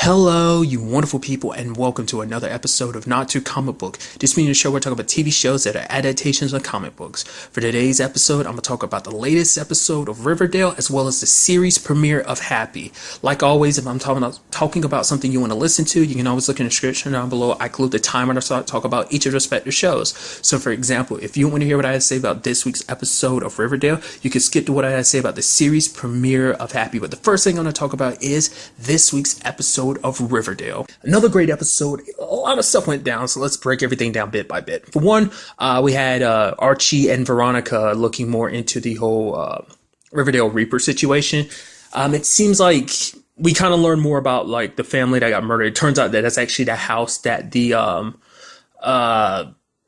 Hello, you wonderful people, and welcome to another episode of Not Too Comic Book. This being a show where I talk about TV shows that are adaptations of comic books. For today's episode, I'm going to talk about the latest episode of Riverdale as well as the series premiere of Happy. Like always, if I'm talking about something you want to listen to, you can always look in the description down below. I include the time when I start to talk about each of the respective shows. So for example, if you want to hear what I have to say about this week's episode of Riverdale, you can skip to what I have to say about the series premiere of Happy. But the first thing I'm going to talk about is this week's episode of Riverdale. Another great episode. A lot of stuff went down, so let's break everything down bit by bit. For one, we had Archie and Veronica looking more into the whole Riverdale Reaper situation. It seems like we kind of learned more about like the family that got murdered. It turns out that that's actually the house that the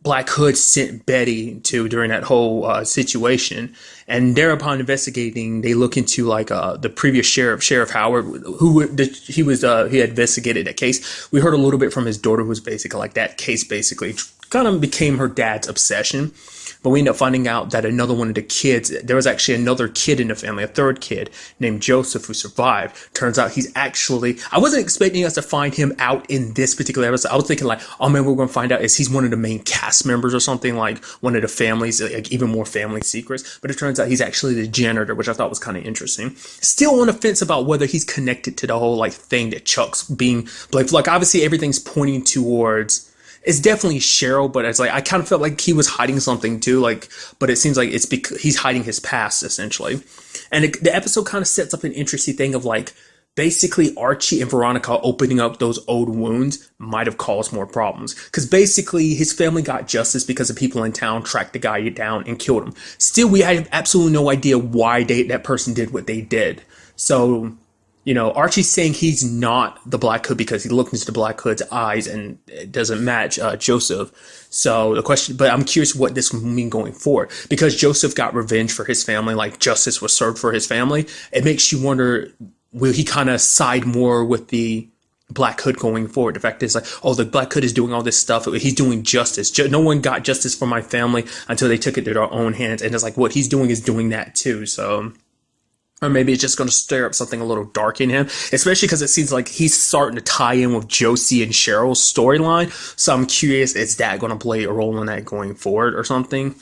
Black Hood sent Betty to during that whole situation. And thereupon investigating, they look into like the previous Sheriff Howard, he had investigated that case. We heard a little bit from his daughter, who was basically like that case basically kind of became her dad's obsession. But we end up finding out that another one of the kids, there was actually another kid in the family, a third kid named Joseph, who survived. Turns out he's actually, I wasn't expecting us to find him out in this particular episode. I was thinking like, oh man, we're going to find out is he's one of the main cast members or something, like one of the families, like even more family secrets. But it turns out he's actually the janitor, which I thought was kind of interesting. Still on the fence about whether he's connected to the whole like thing that Chuck's being, like obviously everything's pointing towards, it's definitely Cheryl, but it's like I kind of felt like he was hiding something too, like, but it seems like it's because he's hiding his past essentially. And the episode kind of sets up an interesting thing of like basically Archie and Veronica opening up those old wounds might have caused more problems, because basically his family got justice because the people in town tracked the guy down and killed him. Still, we have absolutely no idea why that person did what they did. So, you know, Archie's saying he's not the Black Hood because he looked into the Black Hood's eyes and it doesn't match Joseph. So the question, but I'm curious what this will mean going forward, because Joseph got revenge for his family, like justice was served for his family. It makes you wonder, will he kind of side more with the Black Hood going forward? The fact is like, oh, the Black Hood is doing all this stuff. He's doing justice. No one got justice for my family until they took it to their own hands. And it's like, what he's doing is doing that too. So, or maybe it's just going to stir up something a little dark in him, especially because it seems like he's starting to tie in with Josie and Cheryl's storyline. So I'm curious, is that going to play a role in that going forward or something?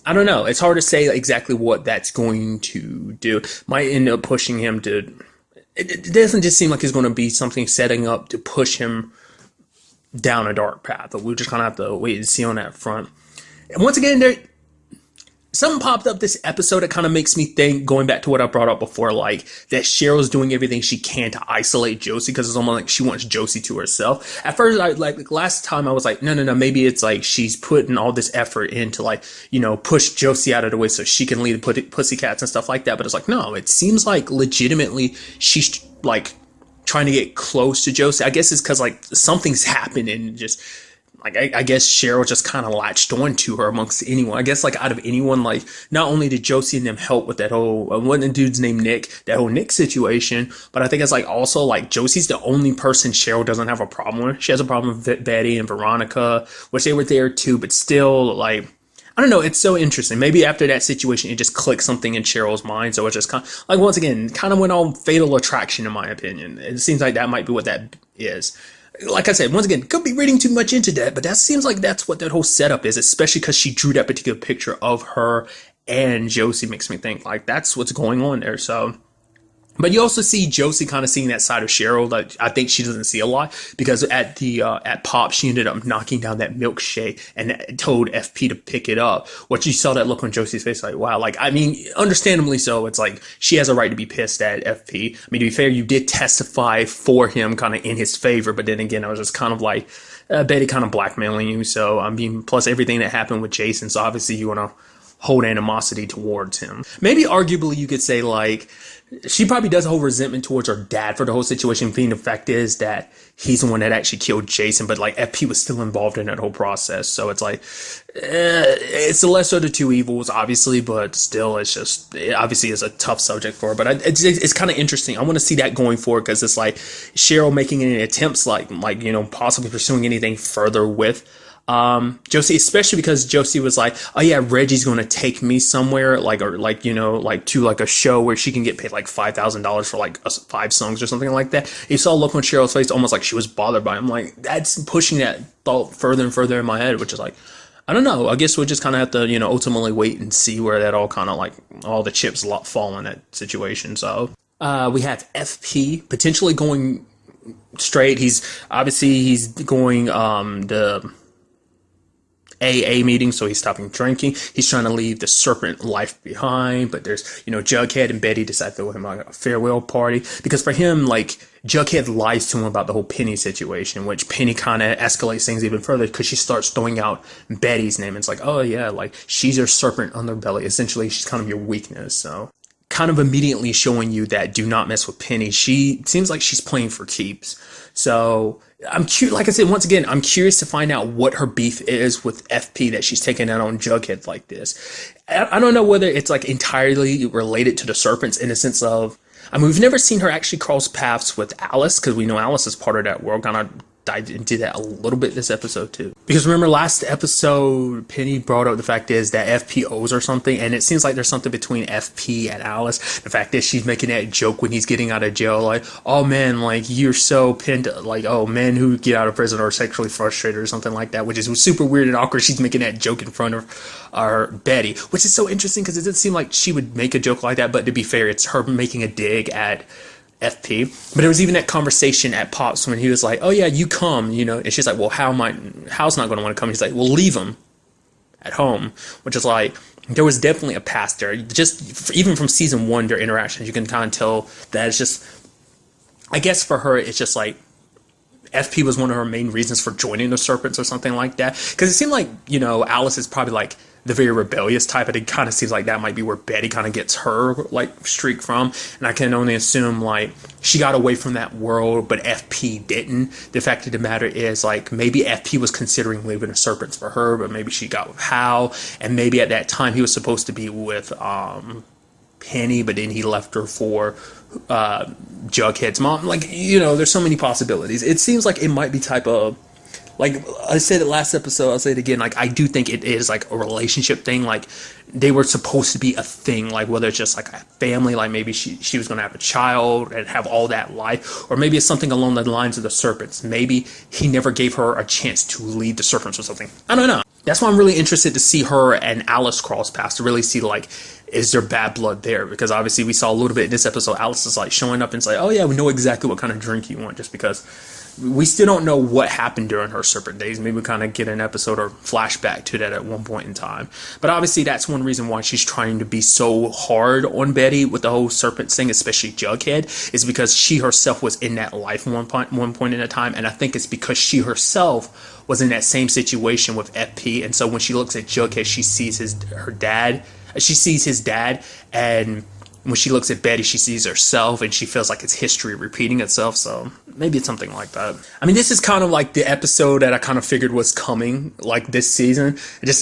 I don't know. It's hard to say exactly what that's going to do. Might end up pushing him to... It doesn't just seem like it's going to be something setting up to push him down a dark path. But we'll just kind of have to wait and see on that front. And once again, something popped up this episode that kind of makes me think, going back to what I brought up before, like that Cheryl's doing everything she can to isolate Josie because it's almost like she wants Josie to herself. At first, last time I was like, no, maybe it's like she's putting all this effort into like, you know, push Josie out of the way so she can lead the pussycats and stuff like that. But it's like, no, it seems like legitimately she's like trying to get close to Josie. I guess it's because like something's happened and just... Like, I guess Cheryl just kind of latched on to her amongst anyone. I guess, like, out of anyone, like, not only did Josie and them help with that whole, wasn't the dude's name Nick, that whole Nick situation, but I think it's, like, also, like, Josie's the only person Cheryl doesn't have a problem with. She has a problem with Betty and Veronica, which they were there, too, but still, like, I don't know, it's so interesting. Maybe after that situation, it just clicked something in Cheryl's mind, so it just kind of, like, once again, kind of went on Fatal Attraction, in my opinion. It seems like that might be what that is. Like I said, once again, could be reading too much into that, but that seems like that's what that whole setup is, especially because she drew that particular picture of her and Josie. Makes me think like that's what's going on there. So, but you also see Josie kind of seeing that side of Cheryl that I think she doesn't see a lot, because at Pop, she ended up knocking down that milkshake and told FP to pick it up. What you saw that look on Josie's face, like, wow, like, I mean, understandably so. It's like she has a right to be pissed at FP. I mean, to be fair, you did testify for him kind of in his favor, but then again, I was just kind of like, Betty kind of blackmailing you. So, I mean, plus everything that happened with Jason. So obviously you want to hold animosity towards him. Maybe arguably you could say like, she probably does hold resentment towards her dad for the whole situation, being the fact is that he's the one that actually killed Jason, but like FP was still involved in that whole process. So it's like, it's the lesser of the two evils, obviously, but still, it's just, it obviously is a tough subject for her. But it's kind of interesting. I want to see that going forward, because it's like Cheryl making any attempts, like, you know, possibly pursuing anything further with Josie, especially because Josie was like, oh yeah, Reggie's going to take me somewhere, like, or like, like to like a show where she can get paid like $5,000 for like 5 songs or something like that. You saw a look on Cheryl's face, almost like she was bothered by him. Like, that's pushing that thought further and further in my head, which is like, I don't know. I guess we'll just kind of have to, ultimately wait and see where that all kind of like all the chips fall in that situation. So, we have FP potentially going straight. He's going, the AA meeting, so he's stopping drinking. He's trying to leave the serpent life behind, but there's, Jughead and Betty decide to throw him like a farewell party, because for him, like, Jughead lies to him about the whole Penny situation, which Penny kind of escalates things even further because she starts throwing out Betty's name. It's like, oh yeah, like, she's your serpent underbelly. Essentially, she's kind of your weakness, so kind of immediately showing you that do not mess with Penny. She seems like she's playing for keeps. So I'm curious, like I said, once again, I'm curious to find out what her beef is with FP that she's taking out on Jughead like this. I don't know whether it's like entirely related to the serpents in the sense of, I mean, we've never seen her actually cross paths with Alice, because we know Alice is part of that world. Kind of dived into that a little bit this episode too. Because remember last episode, Penny brought up the fact is that FP owes or something, and it seems like there's something between FP and Alice. The fact is she's making that joke when he's getting out of jail, like, oh man, like, you're so pinned, like, oh, men who get out of prison are sexually frustrated or something like that, which is super weird and awkward. She's making that joke in front of our Betty, which is so interesting because it doesn't seem like she would make a joke like that, but to be fair, it's her making a dig at FP. But there was even that conversation at Pops when he was like, oh yeah, you come, and she's like, well, how's not going to want to come? He's like, well, leave him at home, which is like, there was definitely a past there. Just even from season 1, their interactions, you can kind of tell that it's just, I guess for her, it's just like, FP was one of her main reasons for joining the Serpents or something like that. Because it seemed like, Alice is probably like the very rebellious type, but it kind of seems like that might be where Betty kind of gets her like streak from. And I can only assume like she got away from that world, but FP didn't. The fact of the matter is like maybe FP was considering leaving the Serpents for her, but maybe she got with Hal, and maybe at that time he was supposed to be with Penny, but then he left her for Jughead's mom. Like, there's so many possibilities. It seems like it might be type of, like I said it last episode, I'll say it again, like I do think it is like a relationship thing. Like they were supposed to be a thing, like whether it's just like a family, like maybe she was going to have a child and have all that life, or maybe it's something along the lines of the Serpents. Maybe he never gave her a chance to lead the Serpents or something. I don't know. That's why I'm really interested to see her and Alice cross paths, to really see like, is there bad blood there? Because obviously we saw a little bit in this episode, Alice is like showing up and it's like, oh yeah, we know exactly what kind of drink you want, just because we still don't know what happened during her serpent days. Maybe we kind of get an episode or flashback to that at one point in time. But obviously that's one reason why she's trying to be so hard on Betty with the whole serpent thing, especially Jughead, is because she herself was in that life one point in a time. And I think it's because she herself was in that same situation with FP. And so when she looks at Jughead, she sees his dad, and when she looks at Betty, she sees herself, and she feels like it's history repeating itself. So maybe it's something like that. I mean, this is kind of like the episode that I kind of figured was coming, like this season.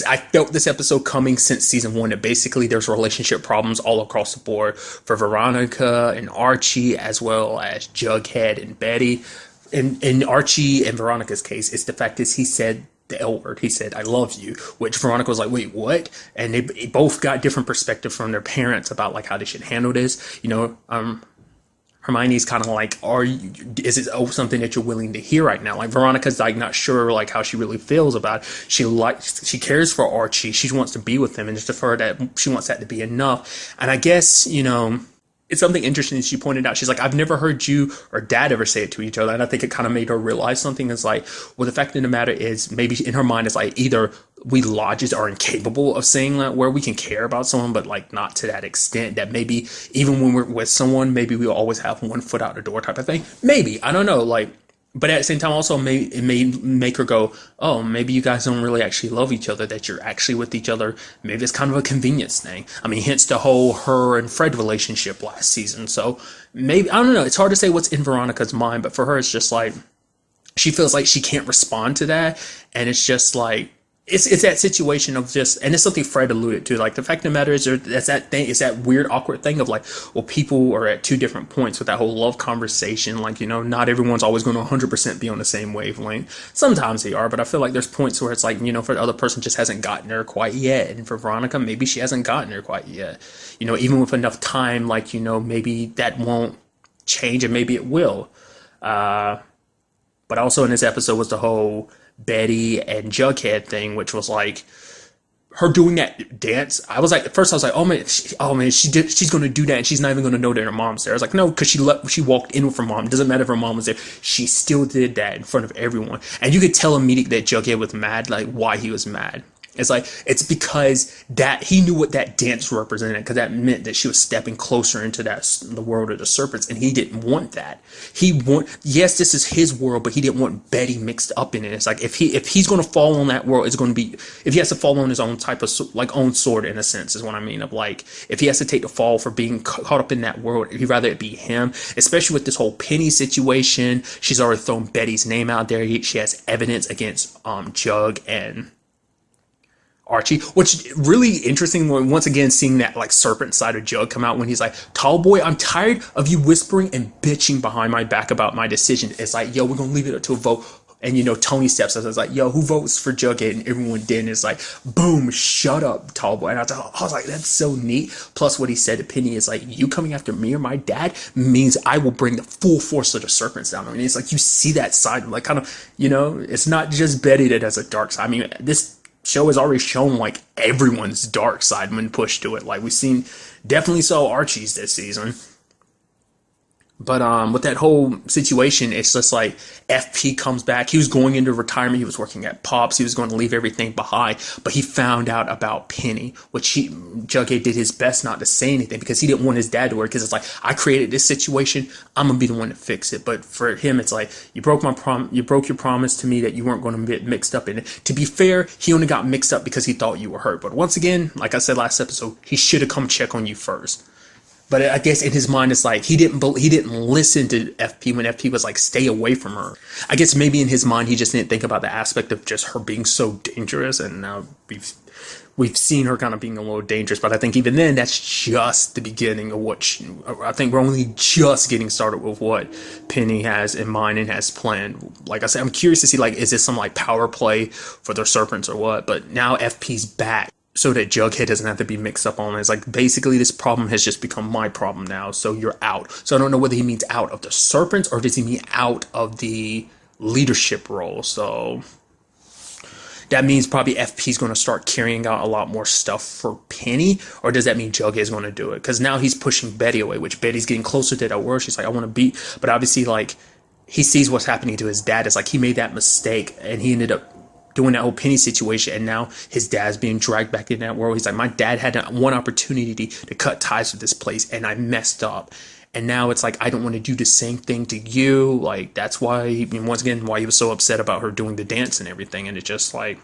I felt this episode coming since season 1, that basically there's relationship problems all across the board for Veronica and Archie, as well as Jughead and Betty. In Archie and Veronica's case, it's the fact is he said the L word. He said, I love you, which Veronica was like, wait, what? And they both got different perspective from their parents about like how they should handle this. Hermione's kind of like, is it something that you're willing to hear right now? Like Veronica's like not sure like how she really feels about it. She cares for Archie. She wants to be with him, and just for her that she wants that to be enough. And I guess, it's something interesting that she pointed out. She's like, I've never heard you or Dad ever say it to each other. And I think it kind of made her realize something. It's like, well, the fact of the matter is, maybe in her mind, it's like either we lodges are incapable of saying that, where we can care about someone, but like not to that extent, that maybe even when we're with someone, maybe we always have one foot out the door type of thing. Maybe, I don't know, like, but at the same time, also, it may make her go, oh, maybe you guys don't really actually love each other, that you're actually with each other. Maybe it's kind of a convenience thing. I mean, hence the whole her and Fred relationship last season. So maybe, I don't know. It's hard to say what's in Veronica's mind, but for her, it's just like, she feels like she can't respond to that. And it's just like, it's that situation of just, and it's something Fred alluded to. Like the fact of the matter is, that's that thing. It's that weird, awkward thing of like, well, people are at two different points with that whole love conversation. Like, not everyone's always going to 100% be on the same wavelength. Sometimes they are, but I feel like there's points where it's like, for the other person just hasn't gotten there quite yet, and for Veronica, maybe she hasn't gotten there quite yet. Even with enough time, like maybe that won't change, and maybe it will. But also in this episode was the whole Betty and Jughead thing, which was like her doing that dance. I was like, at first I was like, oh man, she's going to do that, and she's not even going to know that her mom's there. I was like, no, because she walked in with her mom. It doesn't matter if her mom was there. She still did that in front of everyone, and you could tell immediately that Jughead was mad. Like, why he was mad. It's because that he knew what that dance represented, because that meant that she was stepping closer into the world of the serpents, and he didn't want that. Yes, this is his world, but he didn't want Betty mixed up in it. It's like if he's going to fall on that world, it's going to be, if he has to fall on his own type of like own sword, in a sense, is what I mean. Of like, if he has to take the fall for being caught up in that world, he'd rather it be him. Especially with this whole Penny situation, she's already thrown Betty's name out there. She has evidence against Jug and Archie, which really interesting when once again seeing that like serpent side of Jug come out when he's like, Tall boy, I'm tired of you whispering and bitching behind my back about my decision. It's like, yo, we're gonna leave it up to a vote. And Tony steps up. It's like, yo, who votes for Jughead? And everyone did. And it's like, boom, shut up, Tall boy. And I was like, that's so neat. Plus what he said to Penny is like, you coming after me or my dad means I will bring the full force of the serpents down. I mean, it's like, you see that side, like kind of, it's not just Betty that has a dark side. I mean, this show has already shown like everyone's dark side when pushed to it. Like definitely saw Archie's this season. But with that whole situation, it's just like FP comes back. He was going into retirement. He was working at Pops. He was going to leave everything behind. But he found out about Penny, which Jughead did his best not to say anything because he didn't want his dad to work. Because it's like, I created this situation. I'm gonna be the one to fix it. But for him, it's like, you broke your promise to me that you weren't going to get mixed up in it. To be fair, he only got mixed up because he thought you were hurt. But once again, like I said last episode, he should have come check on you first. But I guess in his mind, it's like he didn't listen to FP when FP was like, stay away from her. I guess maybe in his mind, he just didn't think about the aspect of just her being so dangerous. And now we've seen her kind of being a little dangerous. But I think even then, that's just the beginning of I think we're only just getting started with what Penny has in mind and has planned. Like I said, I'm curious to see, like, is this some like power play for their serpents or what? But now FP's back, so that Jughead doesn't have to be mixed up on it. It's like, basically, this problem has just become my problem now, so you're out. So I don't know whether he means out of the serpents, or does he mean out of the leadership role. So that means probably FP's going to start carrying out a lot more stuff for Penny, or does that mean Jughead's going to do it? Because now he's pushing Betty away, which Betty's getting closer to that world. She's like, I want to beat, but obviously, like, he sees what's happening to his dad. It's like he made that mistake, and he ended up doing that whole Penny situation, and now his dad's being dragged back in that world. He's like, my dad had one opportunity to cut ties with this place, and I messed up. And now it's like, I don't want to do the same thing to you. Like, that's why, once again, why he was so upset about her doing the dance and everything. And it's just like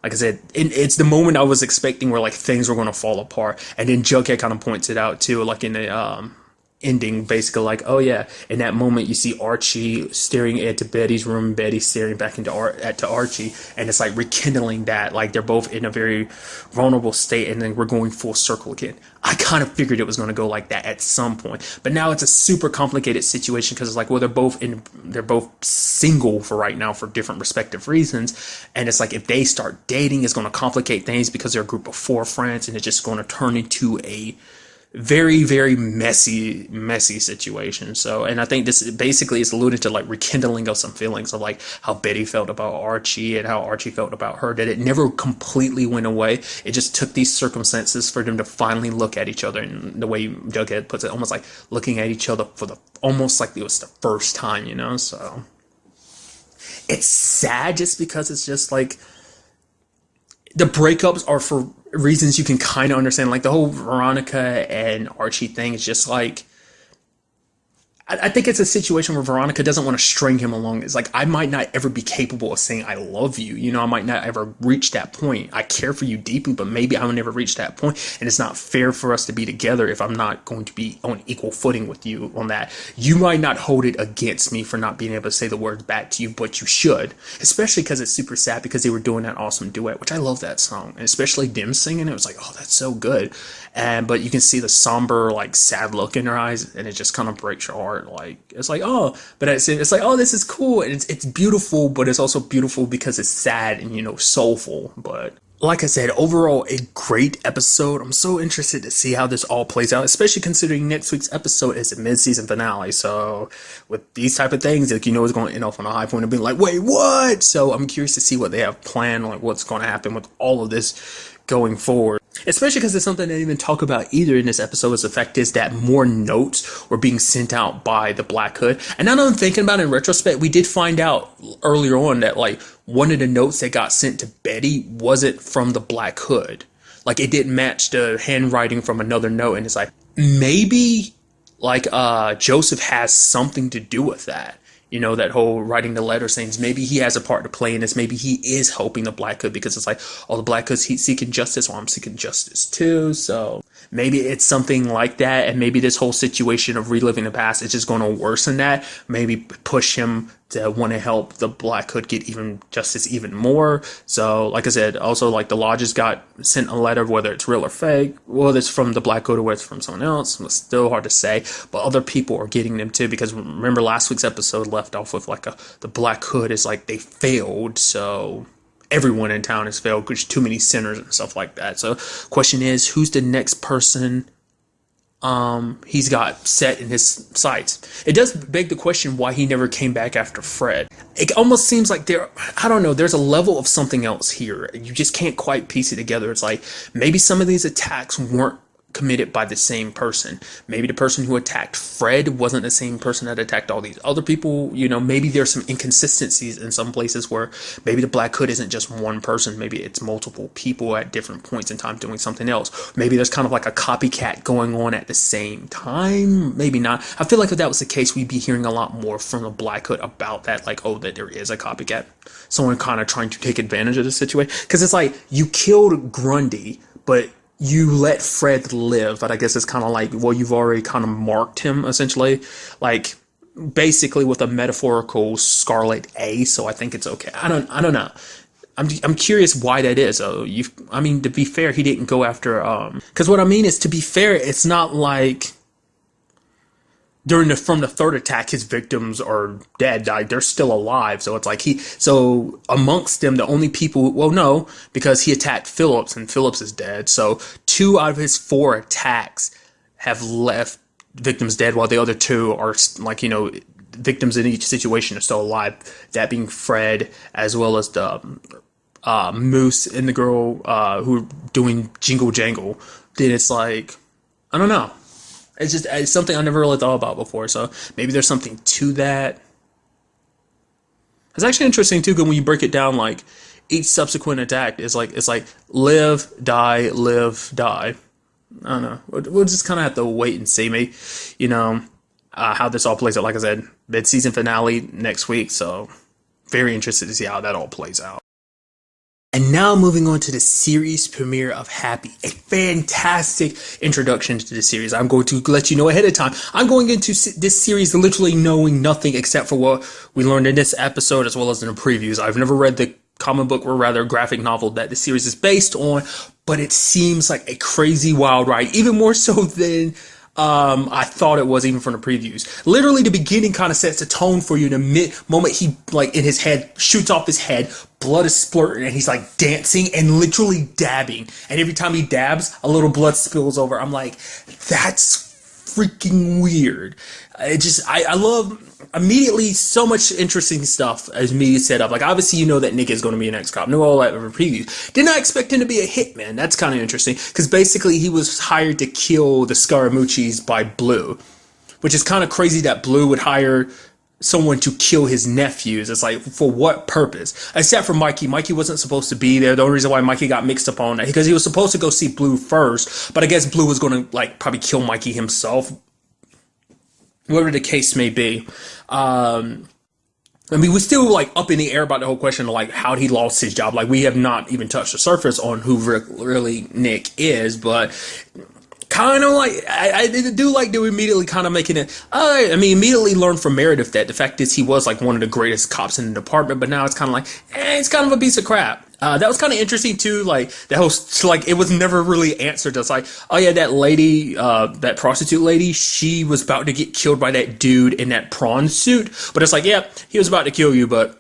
I said, it's the moment I was expecting where like things were going to fall apart. And then Jughead kind of points it out too, like in the ending, basically like, oh yeah, in that moment you see Archie staring into Betty's room, Betty staring back into Archie, and it's like rekindling that, like they're both in a very vulnerable state, and then we're going full circle again. I kind of figured it was going to go like that at some point, but now it's a super complicated situation because it's like, well, they're both single for right now for different respective reasons, and it's like if they start dating, it's going to complicate things because they're a group of 4 friends, and it's just going to turn into a very, very messy situation. So, and I think this basically is alluded to like rekindling of some feelings of like how Betty felt about Archie and how Archie felt about her, that it never completely went away. It just took these circumstances for them to finally look at each other, and the way Jughead puts it, almost like looking at each other almost like it was the first time, so it's sad just because it's just like the breakups are for reasons you can kind of understand. Like the whole Veronica and Archie thing is just like, I think it's a situation where Veronica doesn't want to string him along. It's like, I might not ever be capable of saying I love you. You know, I might not ever reach that point. I care for you deeply, but maybe I'll never reach that point. And it's not fair for us to be together if I'm not going to be on equal footing with you on that. You might not hold it against me for not being able to say the words back to you, but you should. Especially because it's super sad because they were doing that awesome duet, which I love that song. And especially them singing it was like, oh, that's so good. But you can see the somber, like, sad look in her eyes, and it just kind of breaks your heart. Like, it's like, oh, but it's like, oh, this is cool, and it's beautiful, but it's also beautiful because it's sad and, you know, soulful. But like I said, overall, a great episode. I'm so interested to see how this all plays out, especially considering next week's episode is a mid-season finale. So with these type of things, like, you know, it's going to end off on a high point of being like, wait, what? So I'm curious to see what they have planned, like what's going to happen with all of this going forward. Especially because it's something they didn't even talk about either in this episode. Is the fact is that more notes were being sent out by the Black Hood. And now that I'm thinking about it in retrospect, we did find out earlier on that, like, one of the notes that got sent to Betty wasn't from the Black Hood. Like, it didn't match the handwriting from another note. And it's like, maybe, like, Joseph has something to do with that. You know, that whole writing the letter saying maybe he has a part to play in this. Maybe he is helping the Black Hood because it's like, oh, the Black Hood's seeking justice, well, I'm seeking justice too. So maybe it's something like that. And maybe this whole situation of reliving the past is just going to worsen that. Maybe push him to want to help the Black Hood get even justice even more. So, like I said, also, like, the lodges got sent a letter, whether it's real or fake, whether it's from the Black Hood or whether it's from someone else. It's still hard to say, but other people are getting them too, because remember last week's episode left off with like the Black Hood is like they failed, so everyone in town has failed because too many sinners and stuff like that. So question is, who's the next person he's got set in his sights? It does beg the question why he never came back after Fred. It almost seems like I don't know, there's a level of something else here. You just can't quite piece it together. It's like maybe some of these attacks weren't committed by the same person. Maybe the person who attacked Fred wasn't the same person that attacked all these other people. You know, maybe there's some inconsistencies in some places where maybe the Black Hood isn't just one person. Maybe it's multiple people at different points in time doing something else. Maybe there's kind of like a copycat going on at the same time. Maybe not. I feel like if that was the case, we'd be hearing a lot more from the Black Hood about that. Like, oh, that there is a copycat. Someone kind of trying to take advantage of the situation. Because it's like, you killed Grundy, but you let Fred live. But I guess it's kind of like, well, you've already kind of marked him, essentially. Like, basically with a metaphorical scarlet A, so I think it's okay. I don't know. I'm curious why that is. I mean, to be fair, he didn't go after, because what I mean is, to be fair, it's not like from the third attack, his victims are dead. They're still alive. So it's like so amongst them, the only people, well, no, because he attacked Phillips and Phillips is dead. So 2 out of his 4 attacks have left victims dead, while the other 2 are, like, you know, victims in each situation are still alive. That being Fred, as well as the Moose and the girl who are doing Jingle Jangle. Then it's like, I don't know. It's something I never really thought about before, so maybe there's something to that. It's actually interesting too, when you break it down, like, each subsequent attack is like, it's like live, die, live, die. I don't know. We'll just kind of have to wait and see, maybe, you know, how this all plays out. Like I said, mid-season finale next week, so very interested to see how that all plays out. And now moving on to the series premiere of Happy, a fantastic introduction to the series. I'm going to let you know ahead of time. I'm going into this series literally knowing nothing except for what we learned in this episode, as well as in the previews. I've never read the comic book, or rather graphic novel, that the series is based on, but it seems like a crazy wild ride, even more so than I thought it was, even from the previews. Literally, the beginning kind of sets the tone for you. In the moment he, like, in his head, shoots off his head, blood is splurting, and he's like dancing and literally dabbing. And every time he dabs, a little blood spills over. I'm like, that's freaking weird. I love immediately so much interesting stuff as media set up. Like, obviously, you know that Nick is going to be an ex-cop. Know all that over previews. Did not expect him to be a hitman. That's kind of interesting, because basically he was hired to kill the Scaramucci's by Blue, which is kind of crazy that Blue would hire someone to kill his nephews. It's like, for what purpose? Except for Mikey. Mikey wasn't supposed to be there. The only reason why Mikey got mixed up on that, because he was supposed to go see Blue first, but I guess Blue was going to, like, probably kill Mikey himself. whatever the case may be. I mean, we're still like up in the air about the whole question of like how he lost his job. Like we have not even touched the surface on who really Nick is, but kind of like I do like to immediately kind of making it. I mean, immediately learn from Meredith that the fact is he was like one of the greatest cops in the department, but now it's kind of like it's kind of a piece of crap. That was kind of interesting too. Like the whole like it was never really answered. It's like, oh yeah, that lady, that prostitute lady, she was about to get killed by that dude in that prawn suit. But it's like, yeah, he was about to kill you, but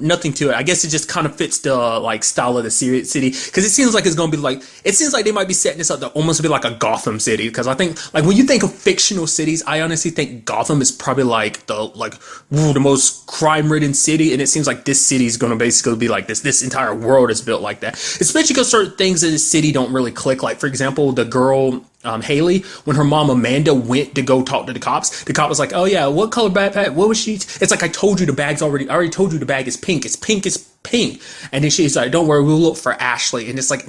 nothing to it. I guess it just kind of fits the like style of the city because it seems like it's gonna be like it seems like they might be setting this up to almost be like a Gotham City because I think like when you think of fictional cities, I honestly think Gotham is probably like the most crime-ridden city, and it seems like this city is gonna basically be like this entire world is built like that, especially because certain things in the city don't really click. Like for example, the girl. Haley, when her mom Amanda went to go talk to the cop was like, "Oh yeah, what color backpack? What was she?" It's like I told you I already told you the bag is pink. It's pink. And then she's like, "Don't worry, we'll look for Ashley." And it's like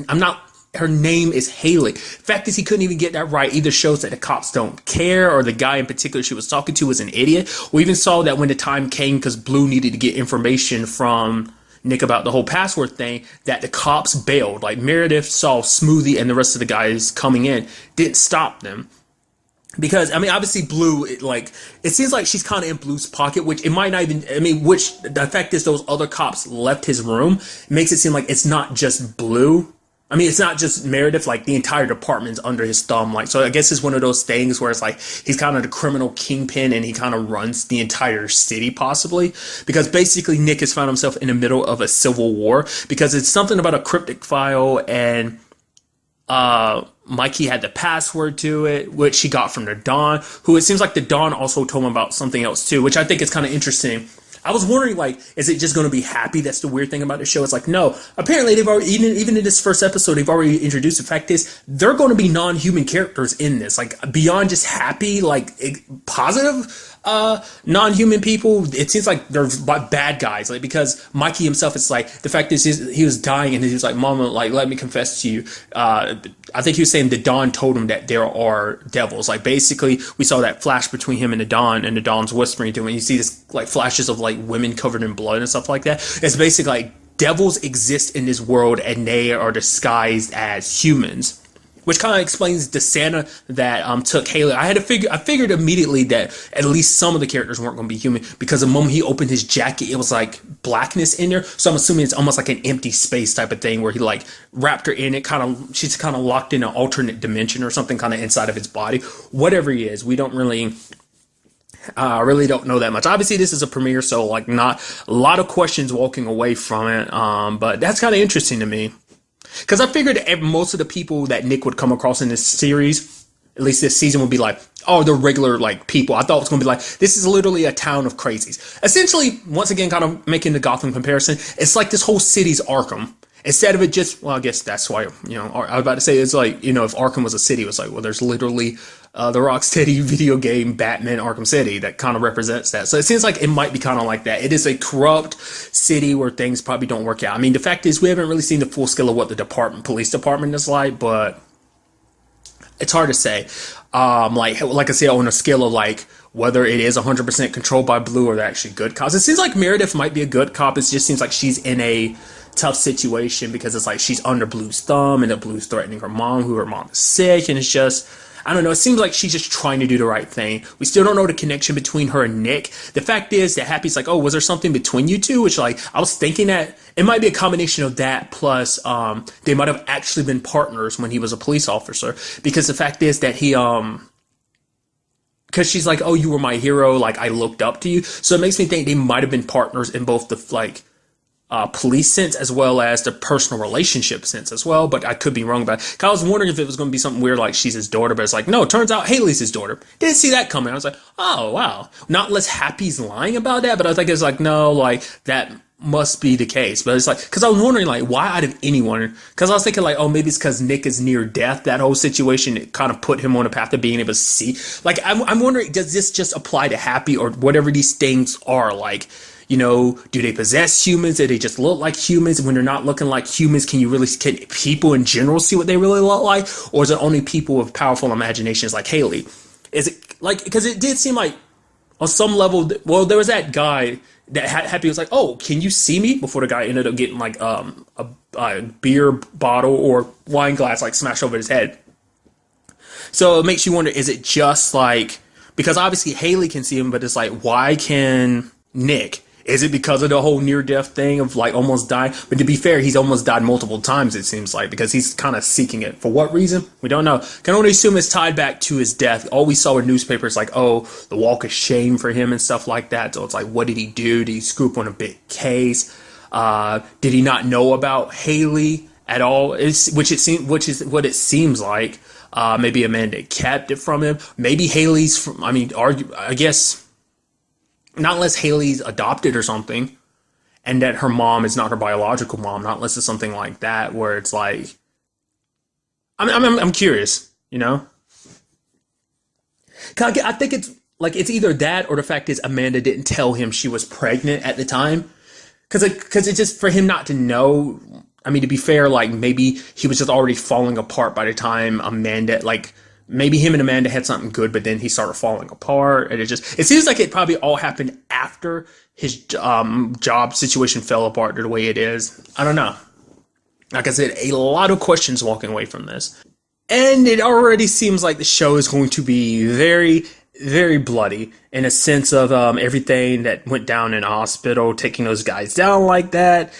her name is Haley. Fact is, he couldn't even get that right. Either shows that the cops don't care, or the guy in particular she was talking to was an idiot. We even saw that when the time came, because Blue needed to get information from Nick about the whole password thing, that the cops bailed. Like Meredith saw Smoothie and the rest of the guys coming in, didn't stop them. Because, I mean, obviously Blue, it seems like she's kind of in Blue's pocket, which it might not even, I mean, which the fact is those other cops left his room, makes it seem like it's not just Blue. I mean, it's not just Meredith, like the entire department's under his thumb. Like, so I guess it's one of those things where it's like he's kind of the criminal kingpin and he kind of runs the entire city, possibly. Because basically Nick has found himself in the middle of a civil war because it's something about a cryptic file, and Mikey had the password to it, which he got from the Don, who it seems like the Don also told him about something else too, which I think is kind of interesting. I was wondering, like, is it just going to be Happy? That's the weird thing about the show. It's like, no. Apparently, they've already, even in this first episode, they've already introduced the fact is they're going to be non-human characters in this. Like, beyond just Happy, like, positive non-human people, it seems like they're bad guys. Like, because Mikey himself, it's like, the fact is he was dying and he was like, Mama, like, let me confess to you. I think he was saying the Don told him that there are devils. Like, basically, we saw that flash between him and the Don's whispering to him. And you see this, like, flashes of, like, women covered in blood and stuff like that. It's basically like devils exist in this world and they are disguised as humans. Which kind of explains the Santa that took Haley. I figured immediately that at least some of the characters weren't going to be human because the moment he opened his jacket, it was like blackness in there. So I'm assuming it's almost like an empty space type of thing where he like wrapped her in it. She's kind of locked in an alternate dimension or something kind of inside of his body. Whatever he is, we don't really don't know that much. Obviously, this is a premiere, so like not a lot of questions walking away from it. But that's kind of interesting to me. Because I figured most of the people that Nick would come across in this series, at least this season, would be like, oh, they're regular like people. I thought it was going to be like, this is literally a town of crazies. Essentially, once again, kind of making the Gotham comparison, it's like this whole city's Arkham. Instead of it just, well, I guess that's why, I was about to say, it's like, if Arkham was a city, it was like, well, there's literally the Rocksteady video game Batman Arkham City that kind of represents that. So it seems like it might be kind of like that. It is a corrupt city where things probably don't work out. I mean, the fact is we haven't really seen the full scale of what the police department is like, but it's hard to say. Like I said, on a scale of like whether it is 100% controlled by Blue or they're actually good cops. It seems like Meredith might be a good cop. It just seems like she's in a tough situation because it's like she's under Blue's thumb and that Blue's threatening her mom, her mom is sick, and it's just, I don't know, it seems like she's just trying to do the right thing. We still don't know the connection between her and Nick. The fact is that Happy's like, oh, was there something between you two? Which, like, I was thinking that it might be a combination of that plus they might have actually been partners when he was a police officer. Because the fact is that he, because she's like, oh, you were my hero, like, I looked up to you. So it makes me think they might have been partners in both the, like, police sense as well as the personal relationship sense as well, but I could be wrong about it. I was wondering if it was going to be something weird like she's his daughter, but it's like, no, it turns out Haley's his daughter. Didn't see that coming. I was like, oh, wow. Not less Happy's lying about that, but I think it's like, no, like, that must be the case. But it's like, because I was wondering, like, why out of anyone? Because I was thinking, like, oh, maybe it's because Nick is near death. That whole situation, it kind of put him on a path of being able to see. Like, I'm wondering, does this just apply to Happy or whatever these things are? Like, do they possess humans? Do they just look like humans? When they're not looking like humans, can people in general see what they really look like? Or is it only people with powerful imaginations like Haley? like, because it did seem like on some level, well, there was that guy that Happy was like, "Oh, can you see me?" Before the guy ended up getting like a beer bottle or wine glass like smashed over his head. So it makes you wonder: is it just like, because obviously Haley can see him, but it's like, why can Nick? Is it because of the whole near-death thing of like almost dying? But to be fair, he's almost died multiple times, it seems like, because he's kind of seeking it. For what reason? We don't know. Can only assume it's tied back to his death. All we saw in newspapers like, oh, the walk of shame for him and stuff like that. So it's like, what did he do? Did he scoop on a big case? Did he not know about Haley at all? Which is what it seems like. Maybe Amanda kept it from him. Maybe Haley's from, I guess, not unless Haley's adopted or something, and that her mom is not her biological mom. Not unless it's something like that, where it's like, I'm curious, you know. I think it's like it's either that or the fact is Amanda didn't tell him she was pregnant at the time, because it's just for him not to know. I mean, to be fair, like maybe he was just already falling apart by the time Amanda, like maybe him and Amanda had something good, but then he started falling apart, and it seems like it probably all happened after his job situation fell apart the way it is. I don't know. Like I said, a lot of questions walking away from this, and it already seems like the show is going to be very, very bloody in a sense of everything that went down in the hospital, taking those guys down like that.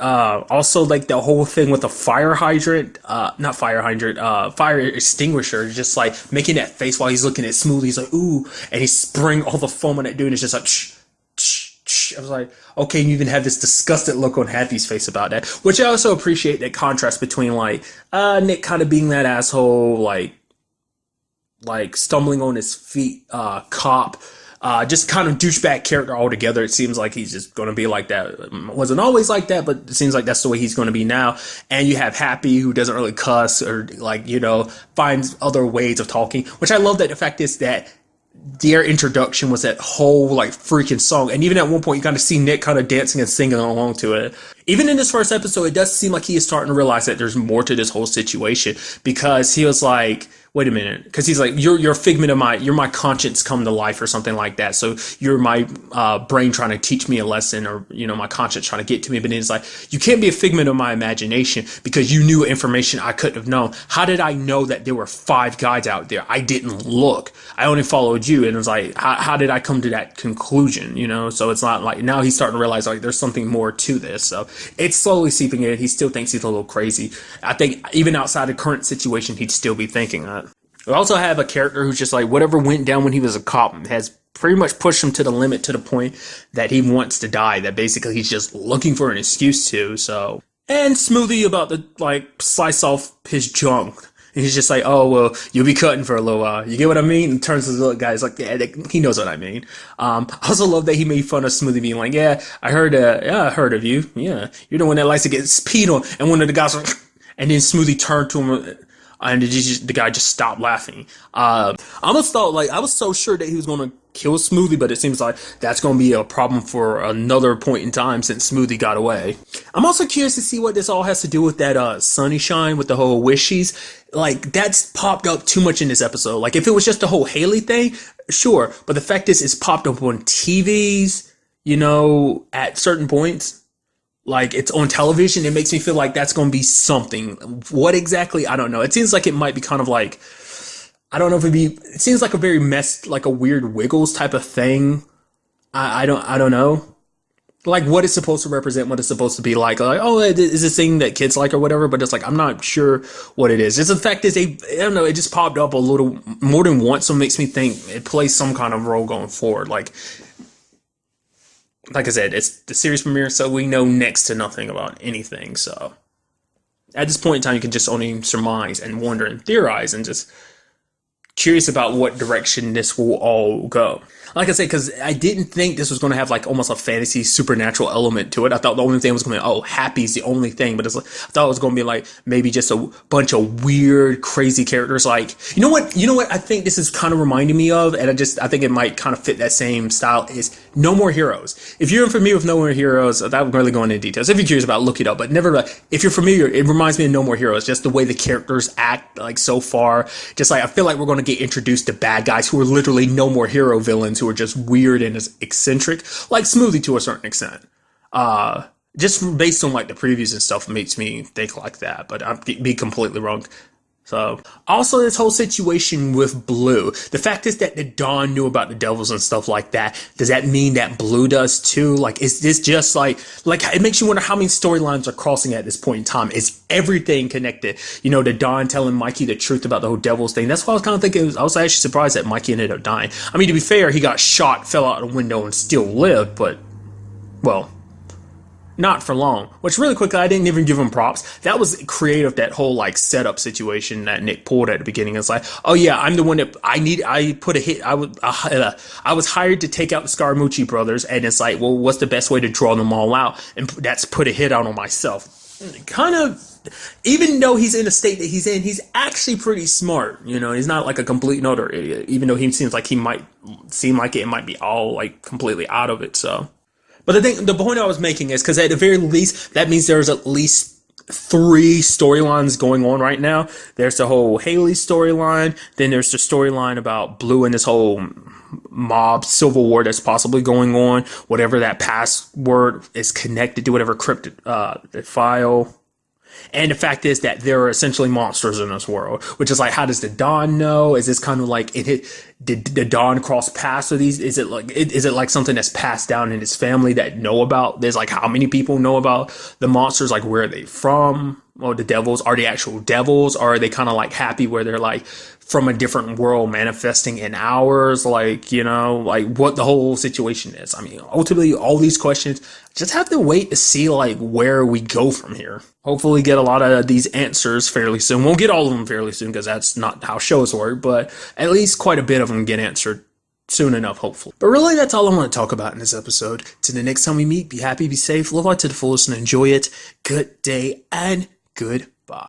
Also like the whole thing with the fire hydrant, fire extinguisher, just like making that face while he's looking at Smoothie. He's like, ooh, and he's spraying all the foam on that dude, and it's just like, shh, shh, shh. I was like, okay, you even have this disgusted look on Happy's face about that, which I also appreciate that contrast between like, Nick kind of being that asshole, like stumbling on his feet, cop, just kind of douchebag character altogether. It seems like he's just going to be like that. Wasn't always like that, but it seems like that's the way he's going to be now. And you have Happy, who doesn't really cuss or like, you know, finds other ways of talking, which I love that the fact is that their introduction was that whole like freaking song. And even at one point you kind of see Nick kind of dancing and singing along to it. Even in this first episode, it does seem like he is starting to realize that there's more to this whole situation, because he was like, wait a minute, because he's like, you're a figment of you're my conscience come to life or something like that. So you're my brain trying to teach me a lesson, or, you know, my conscience trying to get to me. But then it's like, you can't be a figment of my imagination because you knew information I couldn't have known. How did I know that there were 5 guys out there? I didn't look. I only followed you. And it's like, how did I come to that conclusion? You know, so it's not like now he's starting to realize like there's something more to this. So it's slowly seeping in. He still thinks he's a little crazy. I think even outside the current situation, he'd still be thinking that. We also have a character who's just like, whatever went down when he was a cop has pretty much pushed him to the limit, to the point that he wants to die, that basically he's just looking for an excuse to. So, and Smoothie about to like slice off his junk. And he's just like, oh, well, you'll be cutting for a little while. You get what I mean? And turns to the little guy. He's like, yeah, he knows what I mean. I also love that he made fun of Smoothie being like, yeah, I heard of you. Yeah, you're the one that likes to get peed on. And one of the guys was like, and then Smoothie turned to him, and the guy just stopped laughing. I almost thought, like, I was so sure that he was going to kill Smoothie, but it seems like that's going to be a problem for another point in time since Smoothie got away. I'm also curious to see what this all has to do with that Sunny Shine, with the whole wishies. Like, that's popped up too much in this episode. Like, if it was just the whole Haley thing, sure. But the fact is, it's popped up on TVs, you know, at certain points. Like, it's on television. It makes me feel like that's going to be something. What exactly? I don't know. It seems like it might be kind of like, I don't know if it seems like a very like a weird Wiggles type of thing. I don't know. Like, what it's supposed to represent, what it's supposed to be like, oh, is this thing that kids like or whatever, but it's like, I'm not sure what it is. It's the fact is, I don't know, it just popped up a little more than once, so it makes me think it plays some kind of role going forward. Like I said, it's the series premiere, so we know next to nothing about anything, so at this point in time, you can just only surmise and wonder and theorize and just curious about what direction this will all go. Like I said, because I didn't think this was going to have like almost a fantasy supernatural element to it. I thought the only thing was going to be, oh, Happy's the only thing, but it's like, I thought it was going to be like maybe just a bunch of weird, crazy characters. Like, you know what? I think this is kind of reminding me of, and I think it might kind of fit that same style. Is No More Heroes. If you're familiar with No More Heroes, I'm really going into details. If you're curious about it, look it up. But never, if you're familiar, it reminds me of No More Heroes. Just the way the characters act, like so far. Just like I feel like we're going to get introduced to bad guys who are literally no more hero villains who are just weird and eccentric, like Smoothie to a certain extent. Just based on like the previews and stuff makes me think like that, but I'd be completely wrong. So, also this whole situation with Blue. The fact is that the Dawn knew about the devils and stuff like that. Does that mean that Blue does too? Like, is this just like it makes you wonder how many storylines are crossing at this point in time? Is everything connected? You know, the Dawn telling Mikey the truth about the whole devils thing. That's what I was kind of thinking. I was actually surprised that Mikey ended up dying. I mean, to be fair, he got shot, fell out a window, and still lived, but, well, not for long. Which, really quickly, I didn't even give him props. That was creative, that whole like setup situation that Nick pulled at the beginning. It's like, oh yeah, I'm the one that I put a hit. I was hired to take out the Scaramucci brothers, and it's like, well, what's the best way to draw them all out? And that's put a hit out on myself. Kind of, even though he's in the state that he's in, he's actually pretty smart. You know, he's not like a complete and utter idiot. Even though he seems like he might seem like it might be all like completely out of it. So. But the point I was making is because at the very least, that means there's at least 3 storylines going on right now. There's the whole Haley storyline. Then there's the storyline about Blue and this whole mob civil war that's possibly going on. Whatever that password is connected to, whatever cryptid file. And the fact is that there are essentially monsters in this world, which is like, how does the Dawn know? Is this kind of like did the Dawn cross paths with these? Is it like something that's passed down in his family that know about? There's like, how many people know about the monsters? Like, where are they from? Or the devils? Are they actual devils? Or are they kind of like happy where they're like from a different world manifesting in ours? Like, you know, like what the whole situation is. I mean, ultimately, all these questions just have to wait to see like where we go from here. Hopefully get a lot of these answers fairly soon. Won't get all of them fairly soon because that's not how shows work, but at least quite a bit of them get answered soon enough, hopefully. But really, that's all I want to talk about in this episode. Till the next time we meet, be happy, be safe, live life to the fullest, and enjoy it. Good day and goodbye.